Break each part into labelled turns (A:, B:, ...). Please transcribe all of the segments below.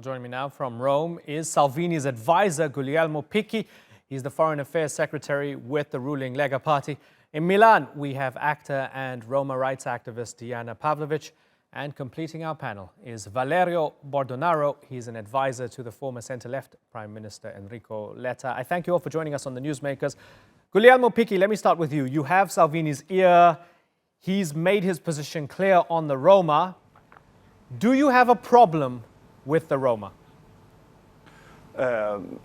A: Joining me now from Rome is Salvini's advisor, Guglielmo Picchi. He's the Foreign Affairs Secretary with the ruling Lega party. In Milan, we have actor and Roma rights activist Dijana Pavlovic. And completing our panel is Valerio Bordonaro. He's an advisor to the former centre-left Prime Minister Enrico Letta. I thank you all for joining us on the Newsmakers. Guglielmo Picchi, let me start with you. You have Salvini's ear. He's made his position clear on the Roma. Do you have a problem with the Roma?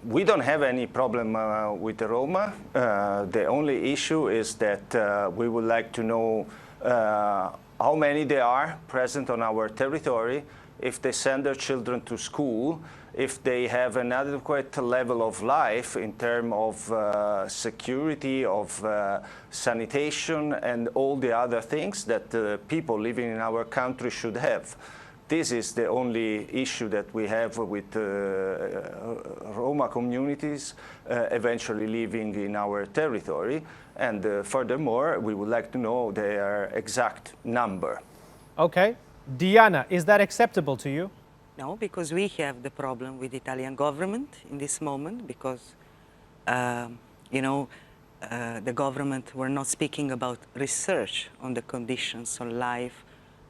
B: We don't have any problem with the Roma. The only issue is that we would like to know how many there are present on our territory, if they send their children to school, if they have an adequate level of life in terms of security, of sanitation, and all the other things that people living in our country should have. This is the only issue that we have with Roma communities eventually living in our territory. And furthermore, we would like to know their exact number.
A: Okay. Dijana, is that acceptable to you?
C: No, because we have the problem with the Italian government in this moment, because, the government were not speaking about research on the conditions of life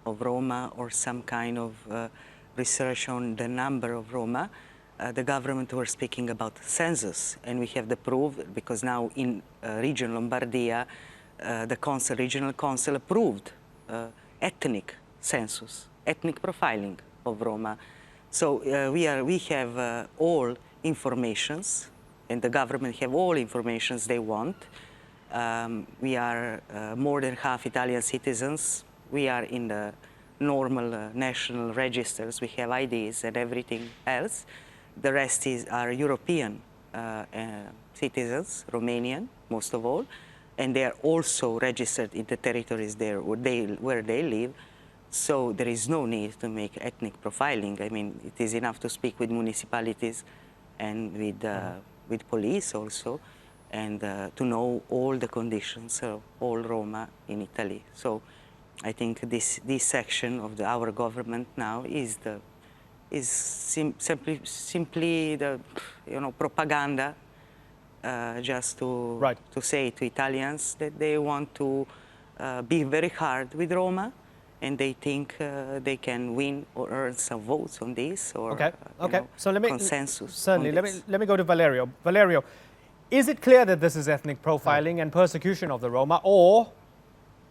C: of Roma or some kind of research on the number of Roma. The government were speaking about census, and we have the proof because now in region Lombardia, the regional council approved ethnic census, ethnic profiling of Roma. So we have all informations, and the government have all informations they want. We are more than half Italian citizens. We are in the normal national registers. We have IDs and everything else. The rest are European citizens, Romanian, most of all, and they are also registered in the territories there where they live. So there is no need to make ethnic profiling. I mean, it is enough to speak with municipalities and with police also, and to know all the conditions of all Roma in Italy. So I think this section of our government now is simply the propaganda, just to say to Italians that they want to be very hard with Roma, and they think they can win or earn some votes on this or
A: So let me,
C: consensus.
A: Certainly, let me go to Valerio. Valerio, is it clear that this is ethnic profiling and persecution of the Roma, or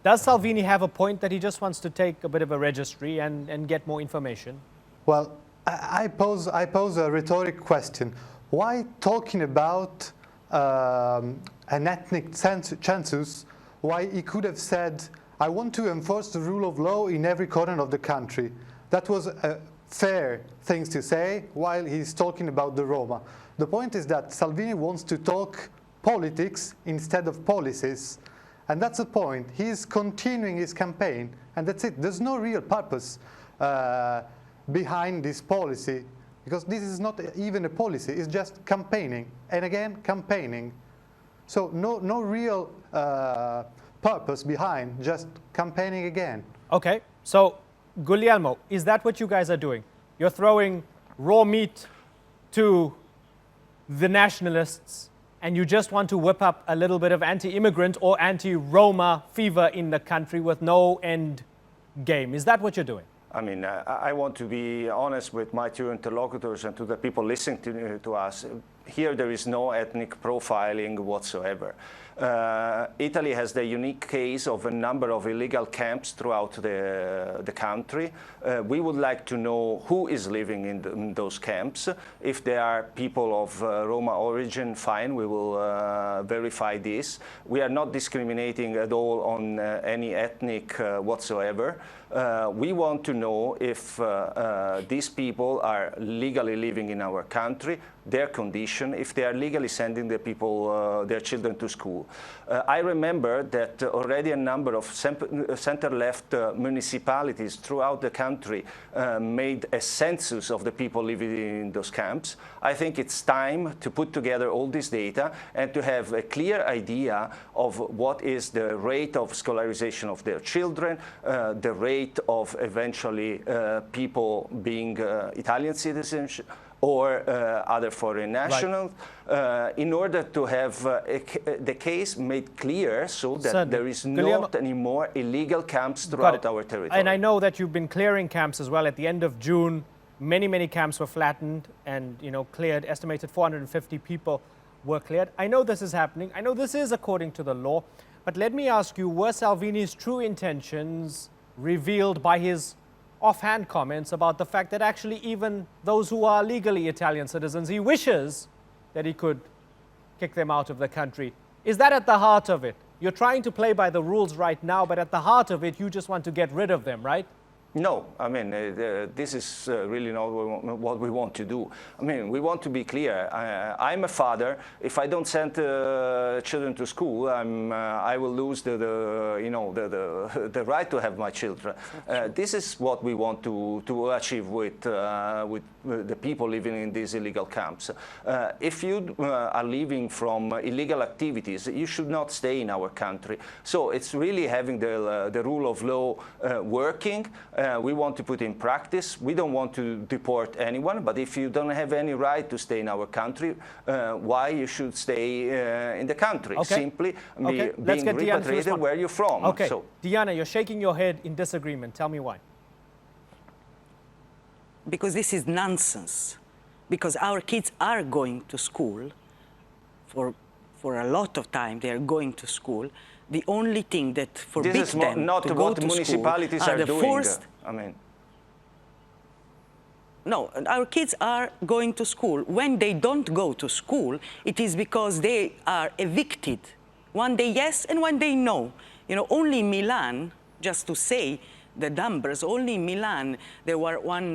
A: does Salvini have a point that he just wants to take a bit of a registry and get more information?
D: Well, I pose a rhetoric question. Why talking about an ethnic census? Why he could have said, I want to enforce the rule of law in every corner of the country. That was a fair thing to say while he's talking about the Roma. The point is that Salvini wants to talk politics instead of policies. And that's the point. He's continuing his campaign, and that's it. There's no real purpose behind this policy, because this is not even a policy. It's just campaigning, and again, campaigning. So no real purpose behind, just campaigning again.
A: Okay, so Guglielmo, is that what you guys are doing? You're throwing raw meat to the nationalists, and you just want to whip up a little bit of anti-immigrant or anti-Roma fever in the country with no end game. Is that what you're doing?
B: I mean, I want to be honest with my two interlocutors and to the people listening to us. Here there is no ethnic profiling whatsoever. Italy has the unique case of a number of illegal camps throughout the country. We would like to know who is living in those camps. If there are people of Roma origin, fine, we will verify this. We are not discriminating at all on any ethnic whatsoever. We want to know if these people are legally living in our country, their conditions, discrimination if they are legally sending their people, their children to school. I remember that already a number of center-left municipalities throughout the country made a census of the people living in those camps. I think it's time to put together all this data and to have a clear idea of what is the rate of scholarization of their children, the rate of eventually people being Italian citizens or other foreign nationals, in order to have the case made clear so that there is not any more illegal camps throughout our territory.
A: And I know that you've been clearing camps as well. At the end of June, many camps were flattened and cleared. Estimated 450 people were cleared. I know this is happening. I know this is according to the law. But let me ask you, were Salvini's true intentions revealed by his offhand comments about the fact that actually even those who are legally Italian citizens, he wishes that he could kick them out of the country? Is that at the heart of it? You're trying to play by the rules right now, but at the heart of it, you just want to get rid of them, right?
B: No, I mean, this is really not what we want to do. I mean, we want to be clear. I'm a father. If I don't send children to school, I will lose the right to have my children. This is what we want to achieve with the people living in these illegal camps. If you are living from illegal activities, you should not stay in our country. So it's really having the rule of law working. We want to put in practice. We don't want to deport anyone, but if you don't have any right to stay in our country, why you should stay in the country?
A: Okay.
B: Simply being
A: Diana
B: repatriated where you're from.
A: Okay,
B: So,
A: Dijana, you're shaking your head in disagreement. Tell me why.
C: Because this is nonsense. Because our kids are going to school for a lot of time. They are going to school. The only thing that forbids them
B: not
C: to go
B: what
C: to
B: municipalities
C: school
B: are
C: the
B: doing.
C: forced.
B: I mean,
C: No, our kids are going to school. When they don't go to school, it is because they are evicted. One day yes, and one day no. Only in Milan, just to say the numbers, only in Milan, there were one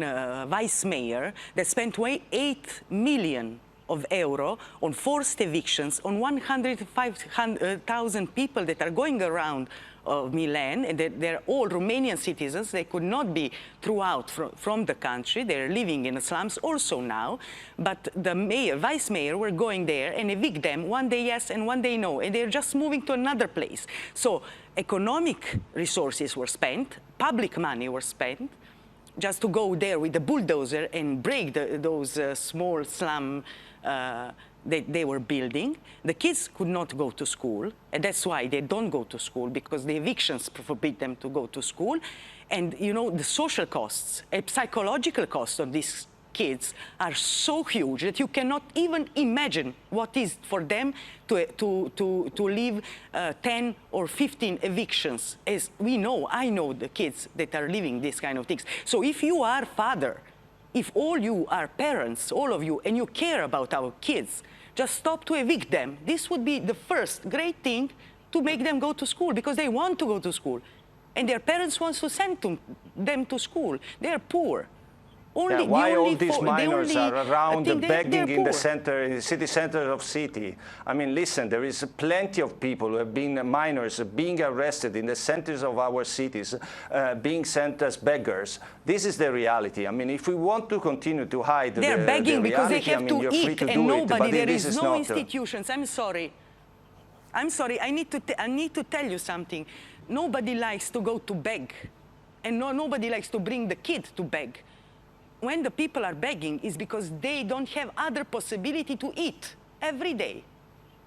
C: vice mayor that spent 8 million of euro on forced evictions on 105,000 people that are going around Milan, and they're all Romanian citizens. They could not be thrown out from the country. They're living in the slums also now. But the mayor, vice mayor, were going there and evict them one day yes and one day no, and they're just moving to another place. So economic resources were spent, public money was spent, just to go there with the bulldozer and break those small slum they were building. The kids could not go to school, and that's why they don't go to school, because the evictions forbid them to go to school. And the social costs and psychological costs of these kids are so huge that you cannot even imagine what is for them to live 10 or 15 evictions. As we know, I know the kids that are living these kind of things. So if you are father, if all you are parents, all of you, and you care about our kids, just stop to evict them. This would be the first great thing to make them go to school, because they want to go to school. And their parents want to send them to school. They're poor.
B: Why all these minors are around begging in the city center of city? I mean, listen, there is plenty of people who have been minors being arrested in the centers of our cities, being sent as beggars. This is the reality. I mean, if we want to continue to hide
C: they're begging because
B: reality,
C: they have to eat, and nobody, there is no institutions. I'm sorry. I need to tell you something. Nobody likes to go to beg, and nobody likes to bring the kid to beg. When the people are begging, is because they don't have other possibility to eat every day.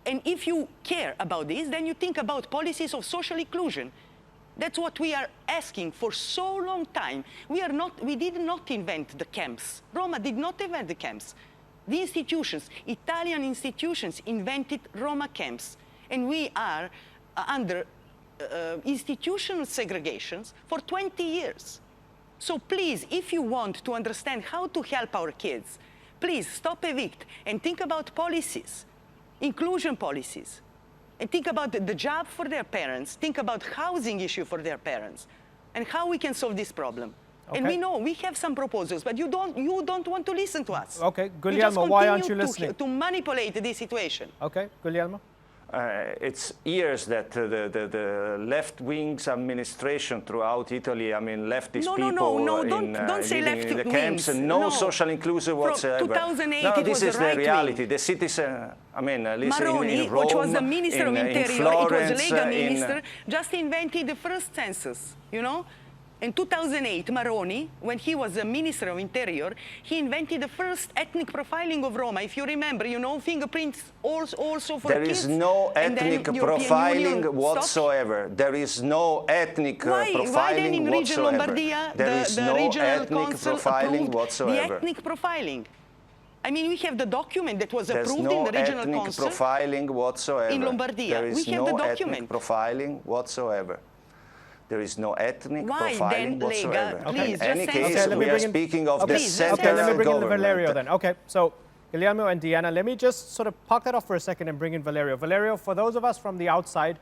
C: And if you care about this, then you think about policies of social inclusion. That's what we are asking for so long time. We did not invent the camps. Roma did not invent the camps. The institutions, Italian institutions, invented Roma camps. And we are under institutional segregations for 20 years. So please, if you want to understand how to help our kids, please stop evict and think about policies, inclusion policies, and think about the job for their parents, think about housing issue for their parents, and how we can solve this problem.
A: Okay.
C: And we know we have some proposals, but you don't want to listen to us.
A: Okay,
C: You just
A: Guglielmo, why aren't you
C: continue
A: listening?
C: to manipulate this situation.
A: Okay, Guglielmo?
B: It's years that the left-wing's administration throughout Italy, I mean, leftist people
C: don't say
B: living in the
C: left
B: camps,
C: wings.
B: no
C: No.
B: social inclusive whatsoever.
C: From 2008,
B: no,
C: it
B: this
C: was
B: is
C: the
B: the
C: right
B: reality.
C: wing.
B: The citizen, I mean, listen,
C: Maroni,
B: in Rome,
C: which was the Minister of
B: in
C: Interior,
B: Florence,
C: it was Lega minister, just invented the first census, you know? In 2008, Maroni, when he was the Minister of Interior, he invented the first ethnic profiling of Roma. If you remember, you know, fingerprints also for
B: there
C: kids.
B: There is no ethnic profiling
C: Union
B: whatsoever. There is no ethnic profiling
C: why then in region
B: whatsoever.
C: Lombardia,
B: There is
C: the
B: no
C: regional
B: ethnic
C: council
B: profiling
C: approved
B: whatsoever.
C: the ethnic profiling? I mean, we have the document that was
B: There's
C: approved
B: no
C: in the regional
B: ethnic
C: council.
B: profiling whatsoever.
C: In Lombardia.
B: There is
C: We have
B: no
C: the
B: ethnic
C: document.
B: profiling whatsoever. There is no ethnic
C: Why
B: profiling
C: then, Lega?
B: whatsoever.
C: Please,
B: in any
C: just
B: case,
C: answer.
B: we are speaking of the
C: Please,
B: central
A: Okay, let me bring in
B: government.
A: Valerio then. Okay, so Guglielmo and Dijana, let me just sort of park that off for a second and bring in Valerio. Valerio, for those of us from the outside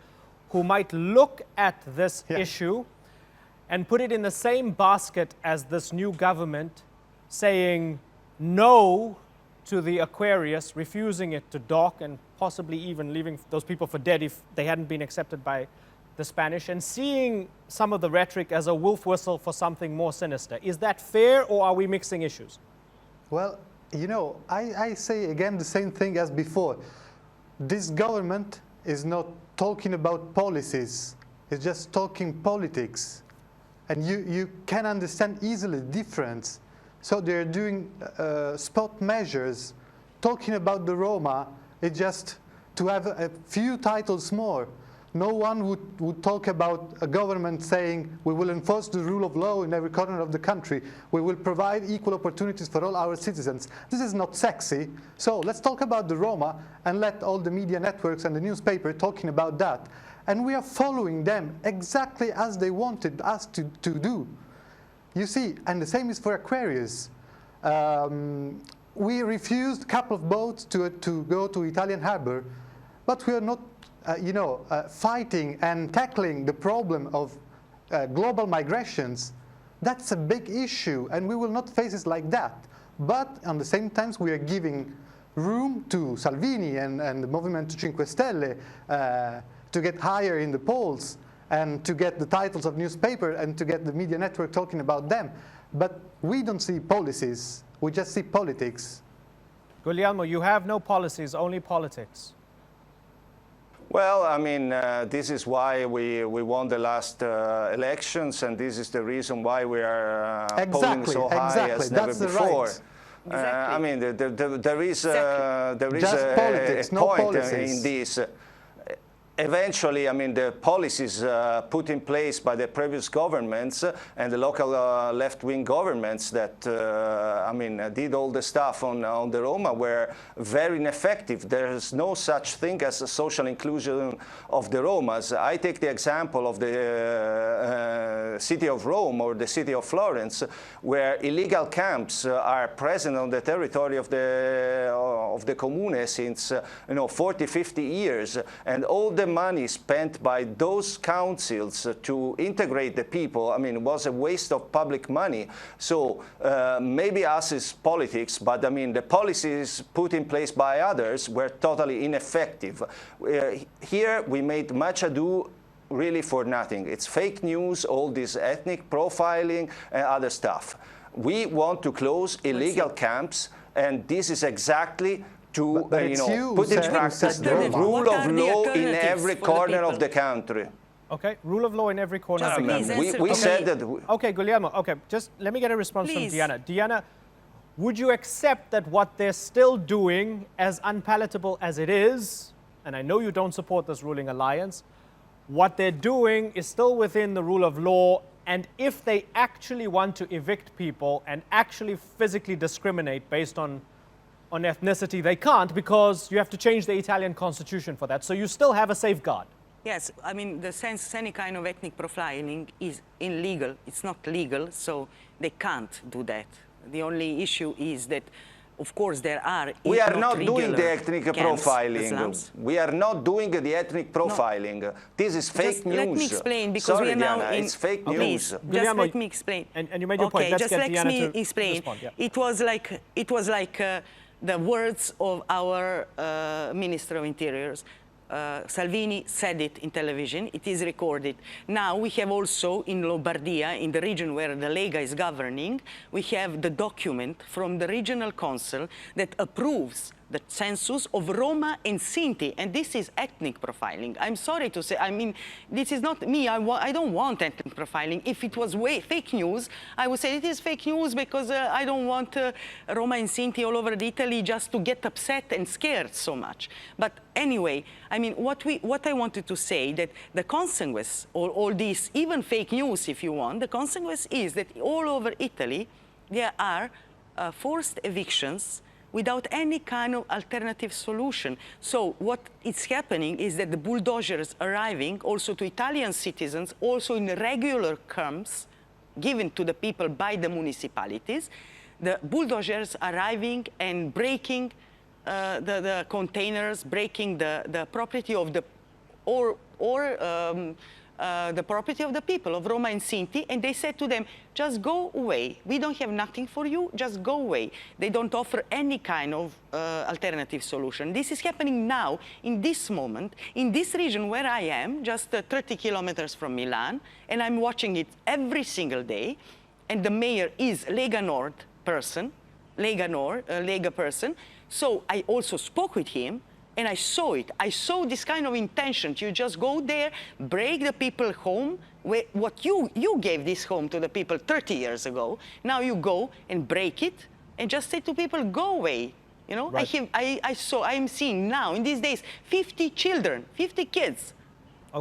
A: who might look at this issue and put it in the same basket as this new government saying no to the Aquarius, refusing it to dock and possibly even leaving those people for dead if they hadn't been accepted by the Spanish, and seeing some of the rhetoric as a wolf whistle for something more sinister. Is that fair, or are we mixing issues?
D: Well, you know, I say again the same thing as before. This government is not talking about policies, it's just talking politics. And you can understand easily the difference. So they're doing spot measures. Talking about the Roma is just to have a few titles more. No one would talk about a government saying we will enforce the rule of law in every corner of the country. We will provide equal opportunities for all our citizens. This is not sexy. So let's talk about the Roma and let all the media networks and the newspaper talking about that. And we are following them exactly as they wanted us to do. You see, and the same is for Aquarius. We refused a couple of boats to go to Italian harbor, but we are not fighting and tackling the problem of global migrations. That's a big issue, and we will not face it like that. But at the same time, we are giving room to Salvini and the Movimento 5 Stelle to get higher in the polls and to get the titles of newspaper and to get the media network talking about them. But we don't see policies, we just see politics.
A: Guglielmo, you have no policies, only politics.
B: Well, I mean, this is why we won the last elections, and this is the reason why we are polling so high as never before. I mean, there is a point in this. Eventually, I mean, the policies put in place by the previous governments and the local left-wing governments that, I mean, did all the stuff on the Roma were very ineffective. There's no such thing as a social inclusion of the Romas. I take the example of the city of Rome or the city of Florence, where illegal camps are present on the territory of the comune since 40, 50 years, and all the money spent by those councils to integrate the people, I mean, was a waste of public money. So maybe us is politics, but I mean, the policies put in place by others were totally ineffective. Here we made much ado really for nothing. It's fake news, all this ethnic profiling and other stuff. We want to close illegal camps, and this is exactly to put in practice the rule of law in every corner of the country.
A: Okay, rule of law in every corner of the country.
B: We said that.
A: Okay, Guglielmo, okay, just let me get a response from Dijana. Dijana, would you accept that what they're still doing, as unpalatable as it is, and I know you don't support this ruling alliance, what they're doing is still within the rule of law, and if they actually want to evict people and actually physically discriminate based on ethnicity, they can't, because you have to change the Italian constitution for that. So you still have a safeguard.
C: Yes, I mean, the sense any kind of ethnic profiling is illegal. It's not legal, so they can't do that. The only issue is that Of course, there are.
B: We are not doing the
C: regular
B: ethnic
C: camps,
B: profiling.
C: slums.
B: We are not doing the ethnic profiling. This is fake
C: Just
B: news.
C: let me explain, because
B: Sorry,
C: we are now
B: Diana,
C: in.
B: it's fake
C: Please,
B: news.
C: just
A: Guglielmo,
C: let me explain.
A: And you made your point.
C: Okay,
A: Let's
C: just
A: get
C: let
A: Dijana
C: me
A: to
C: explain.
A: respond, yeah.
C: It was like the words of our Minister of Interiors. Salvini said it in television. It is recorded. Now we have also in Lombardia, in the region where the Lega is governing, we have the document from the regional council that approves the census of Roma and Sinti, and this is ethnic profiling. I'm sorry to say, I mean, this is not me. I don't want ethnic profiling. If it was fake news, I would say it is fake news because I don't want Roma and Sinti all over Italy just to get upset and scared so much. But anyway, I mean, what I wanted to say, that the consequence of all this, even fake news if you want, the consequence is that all over Italy there are forced evictions without any kind of alternative solution. So what is happening is that the bulldozers arriving also to Italian citizens, also in regular camps given to the people by the municipalities, the bulldozers arriving and breaking the containers, breaking the property of the the property of the people of Roma and Sinti, and they said to them, just go away. We don't have nothing for you, just go away. They don't offer any kind of alternative solution. This is happening now, in this moment, in this region where I am, just 30 kilometers from Milan, and I'm watching it every single day, and the mayor is Lega Nord person, Lega person, so I also spoke with him, and I saw it. I saw this kind of intention. You just go there, break the people home. What you gave this home to the people 30 years ago. Now you go and break it and just say to people, go away. You know,
A: right.
C: I'm seeing now in these days 50 children, 50 kids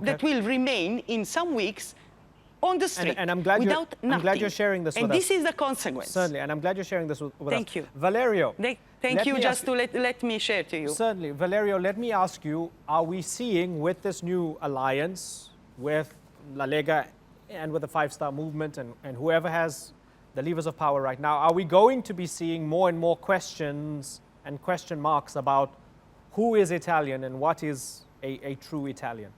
C: that will remain in some weeks on the street
A: and I'm glad
C: without nothing.
A: I'm glad you're sharing this with us.
C: And this is the consequence.
A: Certainly, and I'm glad you're sharing this with us.
C: Thank you.
A: Valerio.
C: Thank you just to let me share to you.
A: Certainly. Valerio, let me ask you, are we seeing with this new alliance with La Lega and with the Five-Star Movement and whoever has the levers of power right now, are we going to be seeing more and more questions and question marks about who is Italian and what is a true Italian?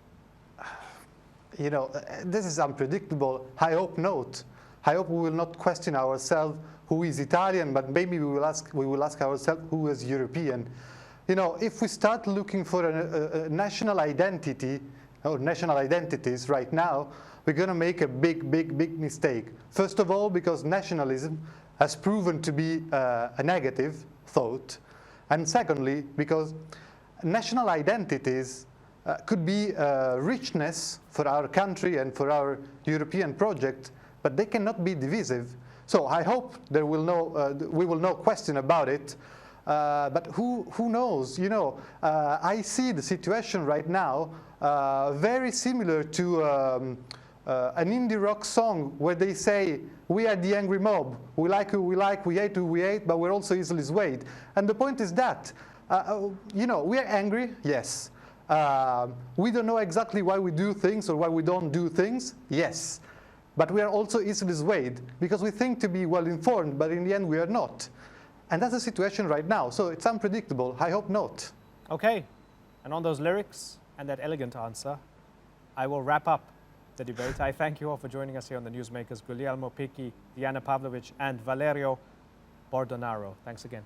D: You know, this is unpredictable. I hope not. I hope we will not question ourselves who is Italian, but maybe we will ask ourselves who is European. You know, if we start looking for a national identity or national identities right now, we're going to make a big mistake. First of all, because nationalism has proven to be a negative thought, and secondly, because national identities could be richness for our country and for our European project, but they cannot be divisive. So I hope we will no question about it. But who knows? You know, I see the situation right now very similar to an indie rock song where they say, we are the angry mob. We like who we like, we hate who we hate, but we're also easily swayed. And the point is that, you know, we are angry, yes. We don't know exactly why we do things or why we don't do things, yes. But we are also easily swayed because we think to be well informed, but in the end we are not. And that's the situation right now. So it's unpredictable. I hope not.
A: Okay. And on those lyrics and that elegant answer, I will wrap up the debate. I thank you all for joining us here on the Newsmakers. Guglielmo Picchi, Dijana Pavlovic, and Valerio Bordonaro. Thanks again.